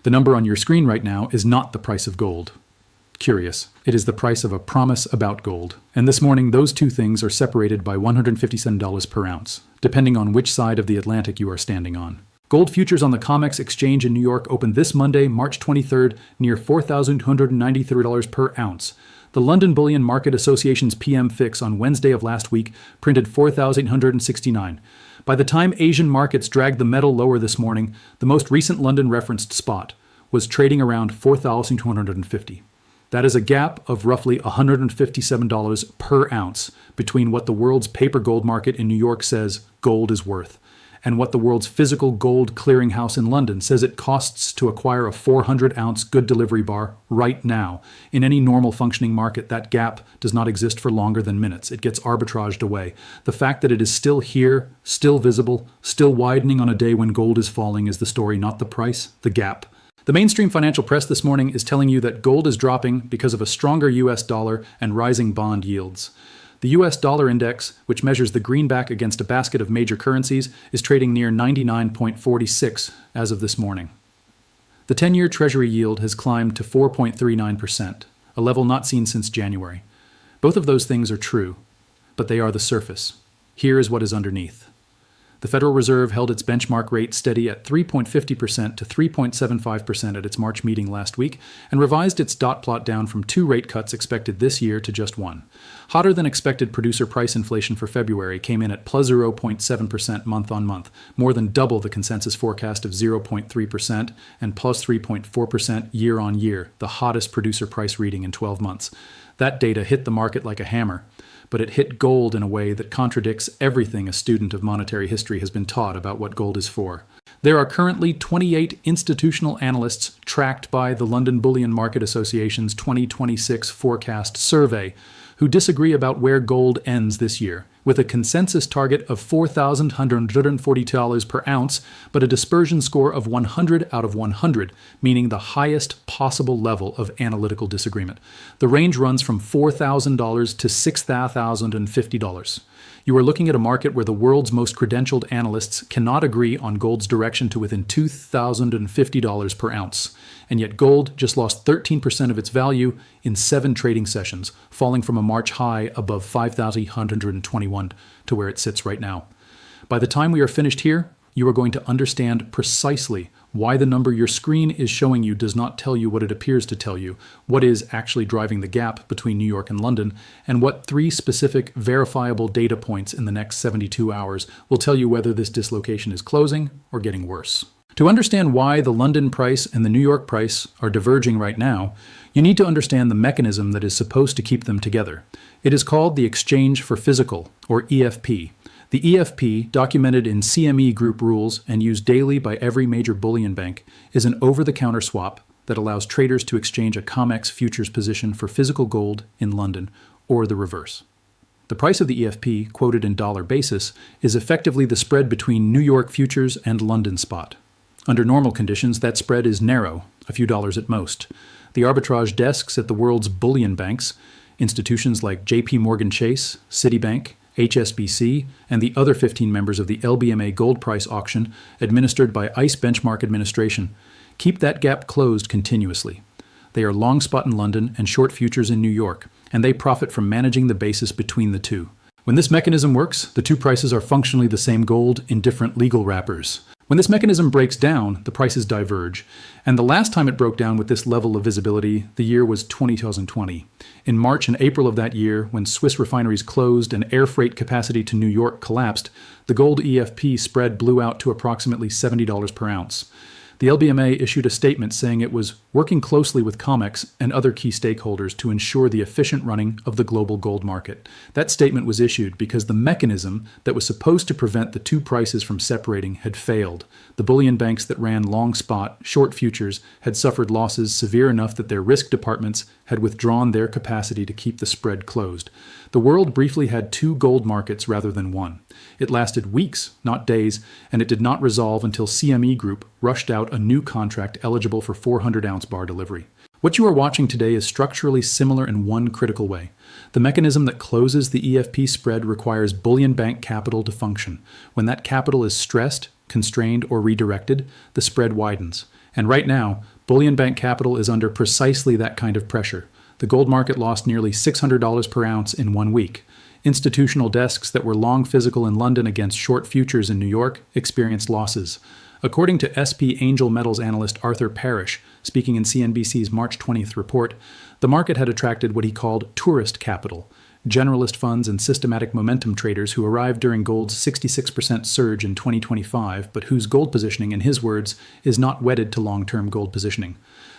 The number on your screen right now is not the price of gold. Curious. It is the price of a promise about gold. And this morning, those two things are separated by $157 per ounce, depending on which side of the Atlantic you are standing on. Gold futures on the COMEX exchange in New York opened this Monday, March 23rd, near $4,293 per ounce. The London Bullion Market Association's PM fix on Wednesday of last week printed $4,869. By the time Asian markets dragged the metal lower this morning, the most recent London referenced spot was trading around $4,250. That is a gap of roughly $157 per ounce between what the world's paper gold market in New York says gold is worth and what the world's physical gold clearinghouse in London says it costs to acquire a 400-ounce good delivery bar right now. In any normal functioning market, that gap does not exist for longer than minutes. It gets arbitraged away. The fact that it is still here, still visible, still widening on a day when gold is falling is the story, not the price, the gap. The mainstream financial press this morning is telling you that gold is dropping because of a stronger US dollar and rising bond yields. The US dollar index, which measures the greenback against a basket of major currencies, is trading near 99.46 as of this morning. The 10-year Treasury yield has climbed to 4.39%, a level not seen since January. Both of those things are true, but they are the surface. Here is what is underneath. The Federal Reserve held its benchmark rate steady at 3.50% to 3.75% at its March meeting last week and revised its dot plot down from 2 rate cuts expected this year to just 1. Hotter than expected producer price inflation for February came in at plus 0.7% month on month, more than double the consensus forecast of 0.3% and plus 3.4% year on year, the hottest producer price reading in 12 months. That data hit the market like a hammer, but it hit gold in a way that contradicts everything a student of monetary history has been taught about what gold is for. There are currently 28 institutional analysts tracked by the London Bullion Market Association's 2026 forecast survey who disagree about where gold ends this year, with a consensus target of $4,140 per ounce, but a dispersion score of 100 out of 100, meaning the highest possible level of analytical disagreement. The range runs from $4,000 to $6,050. You are looking at a market where the world's most credentialed analysts cannot agree on gold's direction to within $2,050 per ounce. And yet gold just lost 13% of its value in 7 trading sessions, falling from a March high above 5,121 to where it sits right now. By the time we are finished here, you are going to understand precisely why the number your screen is showing you does not tell you what it appears to tell you, what is actually driving the gap between New York and London, and what 3 specific verifiable data points in the next 72 hours will tell you whether this dislocation is closing or getting worse. To understand why the London price and the New York price are diverging right now, you need to understand the mechanism that is supposed to keep them together. It is called the Exchange for Physical, or EFP. The EFP, documented in CME Group rules and used daily by every major bullion bank, is an over-the-counter swap that allows traders to exchange a COMEX futures position for physical gold in London, or the reverse. The price of the EFP, quoted in dollar basis, is effectively the spread between New York futures and London spot. Under normal conditions, that spread is narrow, a few dollars at most. The arbitrage desks at the world's bullion banks, institutions like JP Morgan Chase, Citibank, HSBC, and the other 15 members of the LBMA gold price auction administered by ICE Benchmark Administration, keep that gap closed continuously. They are long spot in London and short futures in New York, and they profit from managing the basis between the two. When this mechanism works, the two prices are functionally the same gold in different legal wrappers. When this mechanism breaks down, the prices diverge, and the last time it broke down with this level of visibility, the year was 2020. In March and April of that year, when Swiss refineries closed and air freight capacity to New York collapsed, the gold EFP spread blew out to approximately $70 per ounce. The LBMA issued a statement saying it was working closely with COMEX and other key stakeholders to ensure the efficient running of the global gold market. That statement was issued because the mechanism that was supposed to prevent the two prices from separating had failed. The bullion banks that ran long spot, short futures had suffered losses severe enough that their risk departments had withdrawn their capacity to keep the spread closed. The world briefly had 2 gold markets rather than 1. It lasted weeks, not days, and it did not resolve until CME Group rushed out a new contract eligible for 400-ounce bar delivery. What you are watching today is structurally similar in one critical way. The mechanism that closes the EFP spread requires bullion bank capital to function. When that capital is stressed, constrained, or redirected, the spread widens. And right now, bullion bank capital is under precisely that kind of pressure. The gold market lost nearly $600 per ounce in 1 week. Institutional desks that were long physical in London against short futures in New York experienced losses. According to SP Angel Metals analyst Arthur Parrish, speaking in CNBC's March 20th report, the market had attracted what he called tourist capital, generalist funds and systematic momentum traders who arrived during gold's 66% surge in 2025, but whose gold positioning, in his words, is not wedded to long-term gold positioning.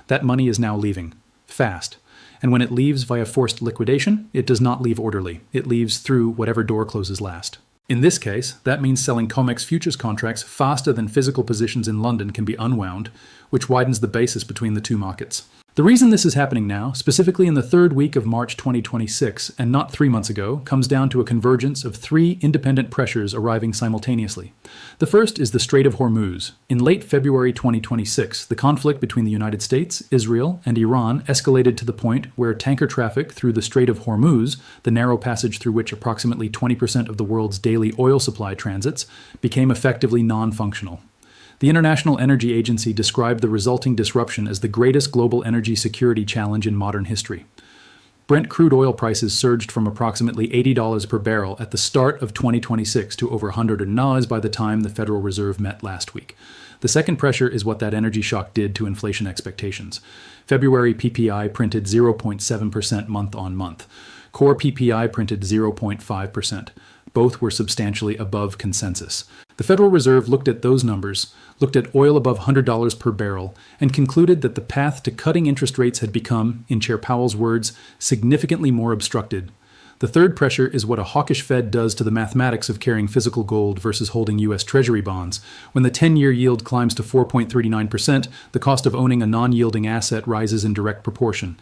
That money is now leaving. Fast. And when it leaves via forced liquidation, it does not leave orderly. It leaves through whatever door closes last. In this case, that means selling COMEX futures contracts faster than physical positions in London can be unwound, which widens the basis between the two markets. The reason this is happening now, specifically in the third week of March 2026, and not 3 months ago, comes down to a convergence of 3 independent pressures arriving simultaneously. The first is the Strait of Hormuz. In late February 2026, the conflict between the United States, Israel, and Iran escalated to the point where tanker traffic through the Strait of Hormuz, the narrow passage through which approximately 20% of the world's daily oil supply transits, became effectively non-functional. The International Energy Agency described the resulting disruption as the greatest global energy security challenge in modern history. Brent crude oil prices surged from approximately $80 per barrel at the start of 2026 to over $100 by the time the Federal Reserve met last week. The second pressure is what that energy shock did to inflation expectations. February PPI printed 0.7% month-on-month. Core PPI printed 0.5%. Both were substantially above consensus. The Federal Reserve looked at those numbers, looked at oil above $100 per barrel, and concluded that the path to cutting interest rates had become, in Chair Powell's words, significantly more obstructed. The third pressure is what a hawkish Fed does to the mathematics of carrying physical gold versus holding U.S. Treasury bonds. When the 10-year yield climbs to 4.39%, the cost of owning a non-yielding asset rises in direct proportion.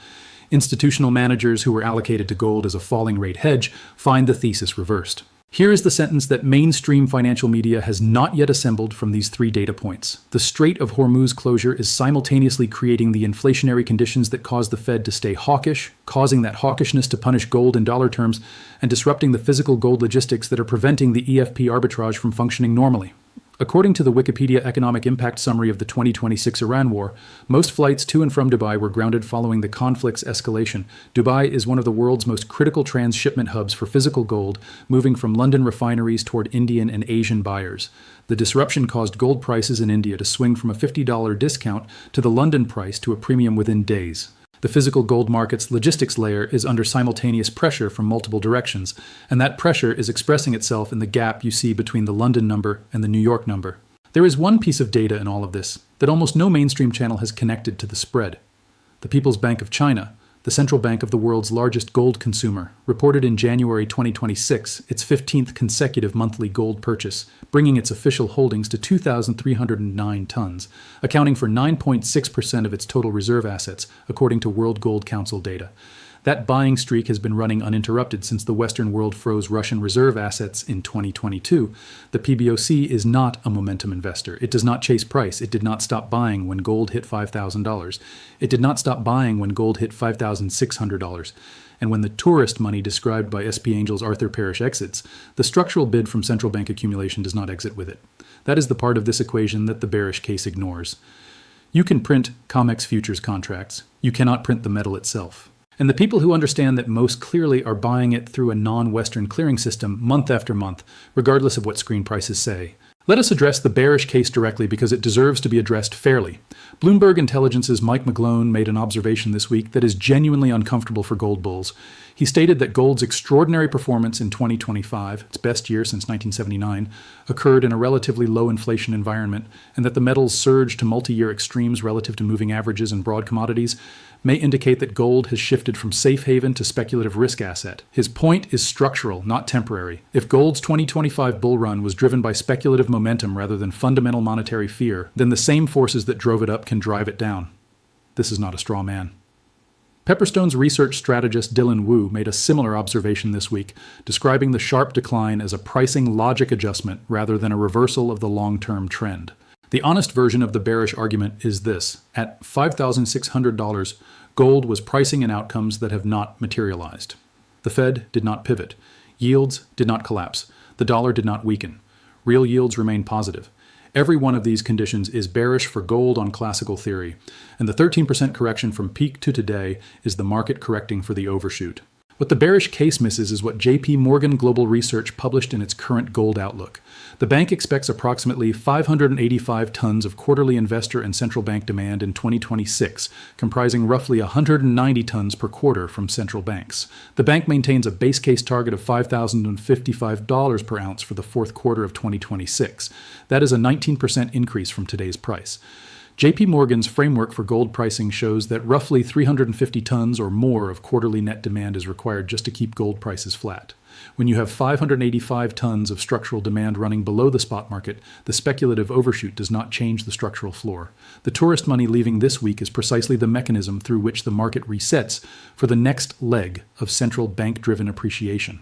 Institutional managers who were allocated to gold as a falling rate hedge find the thesis reversed. Here is the sentence that mainstream financial media has not yet assembled from these 3 data points. The Strait of Hormuz closure is simultaneously creating the inflationary conditions that cause the Fed to stay hawkish, causing that hawkishness to punish gold in dollar terms, and disrupting the physical gold logistics that are preventing the EFP arbitrage from functioning normally. According to the Wikipedia Economic Impact Summary of the 2026 Iran War, most flights to and from Dubai were grounded following the conflict's escalation. Dubai is one of the world's most critical transshipment hubs for physical gold, moving from London refineries toward Indian and Asian buyers. The disruption caused gold prices in India to swing from a $50 discount to the London price to a premium within days. The physical gold market's logistics layer is under simultaneous pressure from multiple directions, and that pressure is expressing itself in the gap you see between the London number and the New York number. There is one piece of data in all of this that almost no mainstream channel has connected to the spread. The People's Bank of China, the central bank of the world's largest gold consumer, reported in January 2026 its 15th consecutive monthly gold purchase, bringing its official holdings to 2,309 tons, accounting for 9.6% of its total reserve assets, according to World Gold Council data. That buying streak has been running uninterrupted since the Western world froze Russian reserve assets in 2022. The PBOC is not a momentum investor. It does not chase price. It did not stop buying when gold hit $5,000. It did not stop buying when gold hit $5,600. And when the tourist money described by SP Angel's Arthur Parrish exits, the structural bid from central bank accumulation does not exit with it. That is the part of this equation that the bearish case ignores. You can print COMEX futures contracts. You cannot print the metal itself. And the people who understand that most clearly are buying it through a non-Western clearing system month after month, regardless of what screen prices say. Let us address the bearish case directly because it deserves to be addressed fairly. Bloomberg Intelligence's Mike McGlone made an observation this week that is genuinely uncomfortable for gold bulls. He stated that gold's extraordinary performance in 2025, its best year since 1979, occurred in a relatively low inflation environment, and that the metal's surge to multi-year extremes relative to moving averages and broad commodities may indicate that gold has shifted from safe haven to speculative risk asset. His point is structural, not temporary. If gold's 2025 bull run was driven by speculative momentum rather than fundamental monetary fear, then the same forces that drove it up can drive it down. This is not a straw man. Pepperstone's research strategist Dylan Wu made a similar observation this week, describing the sharp decline as a pricing logic adjustment rather than a reversal of the long-term trend. The honest version of the bearish argument is this: at $5,600, gold was pricing in outcomes that have not materialized. The Fed did not pivot. Yields did not collapse. The dollar did not weaken. Real yields remain positive. Every one of these conditions is bearish for gold on classical theory, and the 13% correction from peak to today is the market correcting for the overshoot. What the bearish case misses is what JP Morgan Global Research published in its current gold outlook. The bank expects approximately 585 tons of quarterly investor and central bank demand in 2026, comprising roughly 190 tons per quarter from central banks. The bank maintains a base case target of $5,055 per ounce for the fourth quarter of 2026. That is a 19% increase from today's price. JP Morgan's framework for gold pricing shows that roughly 350 tons or more of quarterly net demand is required just to keep gold prices flat. When you have 585 tons of structural demand running below the spot market, the speculative overshoot does not change the structural floor. The tourist money leaving this week is precisely the mechanism through which the market resets for the next leg of central bank-driven appreciation.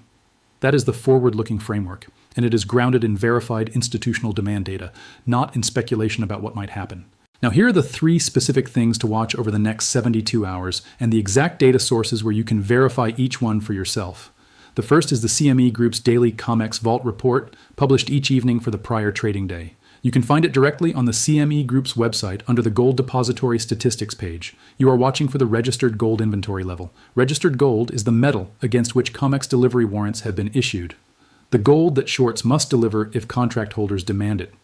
That is the forward-looking framework, and it is grounded in verified institutional demand data, not in speculation about what might happen. Now, here are the 3 specific things to watch over the next 72 hours and the exact data sources where you can verify each one for yourself. The first is the CME Group's daily COMEX Vault report, published each evening for the prior trading day. You can find it directly on the CME Group's website under the Gold Depository Statistics page. You are watching for the registered gold inventory level. Registered gold is the metal against which COMEX delivery warrants have been issued. The gold that shorts must deliver if contract holders demand it.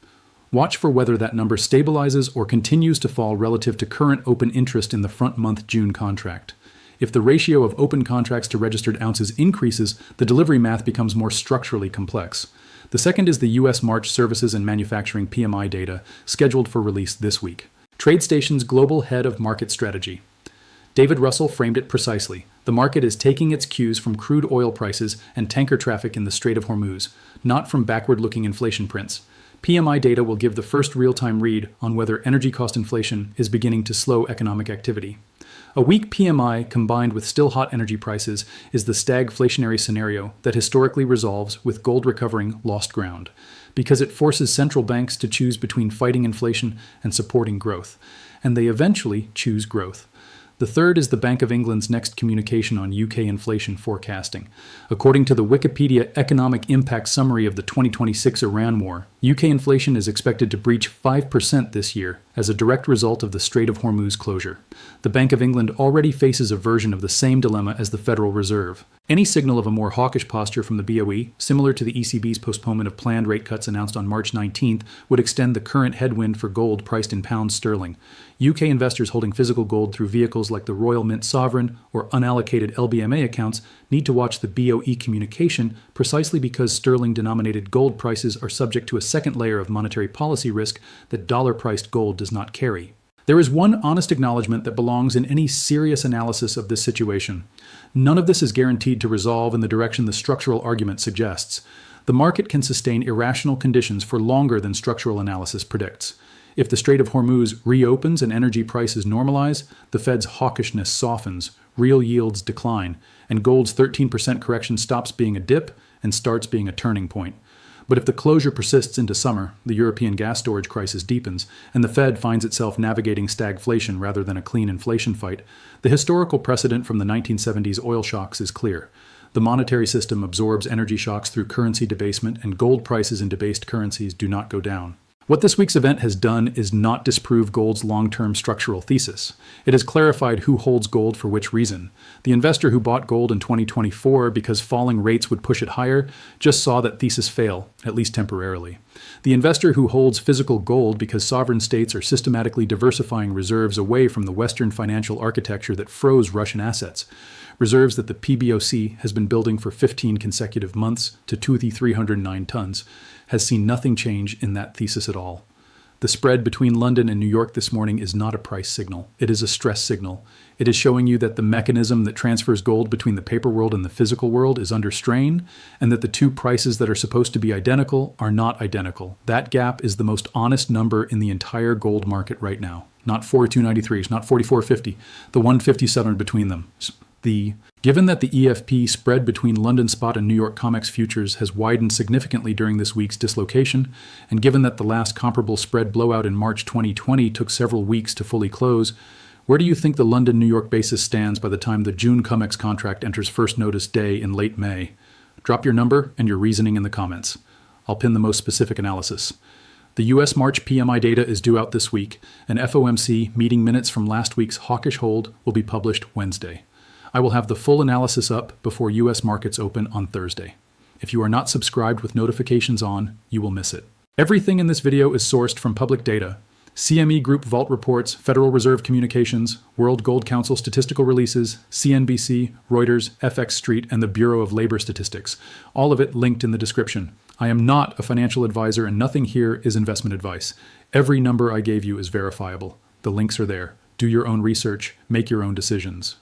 Watch for whether that number stabilizes or continues to fall relative to current open interest in the front month June contract. If the ratio of open contracts to registered ounces increases, the delivery math becomes more structurally complex. The second is the U.S. March Services and Manufacturing PMI data, scheduled for release this week. TradeStation's global head of market strategy, David Russell, framed it precisely. The market is taking its cues from crude oil prices and tanker traffic in the Strait of Hormuz, not from backward-looking inflation prints. PMI data will give the first real-time read on whether energy cost inflation is beginning to slow economic activity. A weak PMI combined with still hot energy prices is the stagflationary scenario that historically resolves with gold recovering lost ground, because it forces central banks to choose between fighting inflation and supporting growth, and they eventually choose growth. The third is the Bank of England's next communication on UK inflation forecasting. According to the Wikipedia Economic Impact Summary of the 2026 Iran War, UK inflation is expected to breach 5% this year as a direct result of the Strait of Hormuz closure. The Bank of England already faces a version of the same dilemma as the Federal Reserve. Any signal of a more hawkish posture from the BOE, similar to the ECB's postponement of planned rate cuts announced on March 19th, would extend the current headwind for gold priced in pounds sterling. UK investors holding physical gold through vehicles like the Royal Mint Sovereign or unallocated LBMA accounts need to watch the BOE communication precisely because sterling-denominated gold prices are subject to a second layer of monetary policy risk that dollar-priced gold does not carry. There is one honest acknowledgement that belongs in any serious analysis of this situation. None of this is guaranteed to resolve in the direction the structural argument suggests. The market can sustain irrational conditions for longer than structural analysis predicts. If the Strait of Hormuz reopens and energy prices normalize, the Fed's hawkishness softens, real yields decline, and gold's 13% correction stops being a dip and starts being a turning point. But if the closure persists into summer, the European gas storage crisis deepens, and the Fed finds itself navigating stagflation rather than a clean inflation fight, the historical precedent from the 1970s oil shocks is clear. The monetary system absorbs energy shocks through currency debasement, and gold prices in debased currencies do not go down. What this week's event has done is not disprove gold's long-term structural thesis. It has clarified who holds gold for which reason. The investor who bought gold in 2024 because falling rates would push it higher just saw that thesis fail, at least temporarily. The investor who holds physical gold because sovereign states are systematically diversifying reserves away from the Western financial architecture that froze Russian assets, reserves that the PBOC has been building for 15 consecutive months to 2,309 tons, has seen nothing change in that thesis at all. The spread between London and New York this morning is not a price signal. It is a stress signal. It is showing you that the mechanism that transfers gold between the paper world and the physical world is under strain, and that the two prices that are supposed to be identical are not identical. That gap is the most honest number in the entire gold market right now. Not 4293, it's not 4450, the 157 between them. Given that the EFP spread between London spot and New York COMEX futures has widened significantly during this week's dislocation, and given that the last comparable spread blowout in March 2020 took several weeks to fully close, where do you think the London-New York basis stands by the time the June COMEX contract enters first notice day in late May? Drop your number and your reasoning in the comments. I'll pin the most specific analysis. The U.S. March PMI data is due out this week, and FOMC meeting minutes from last week's hawkish hold will be published Wednesday. I will have the full analysis up before U.S. markets open on Thursday. If you are not subscribed with notifications on, you will miss it. Everything in this video is sourced from public data. CME Group Vault reports, Federal Reserve Communications, World Gold Council statistical releases, CNBC, Reuters, FX Street, and the Bureau of Labor Statistics. All of it linked in the description. I am not a financial advisor and nothing here is investment advice. Every number I gave you is verifiable. The links are there. Do your own research, make your own decisions.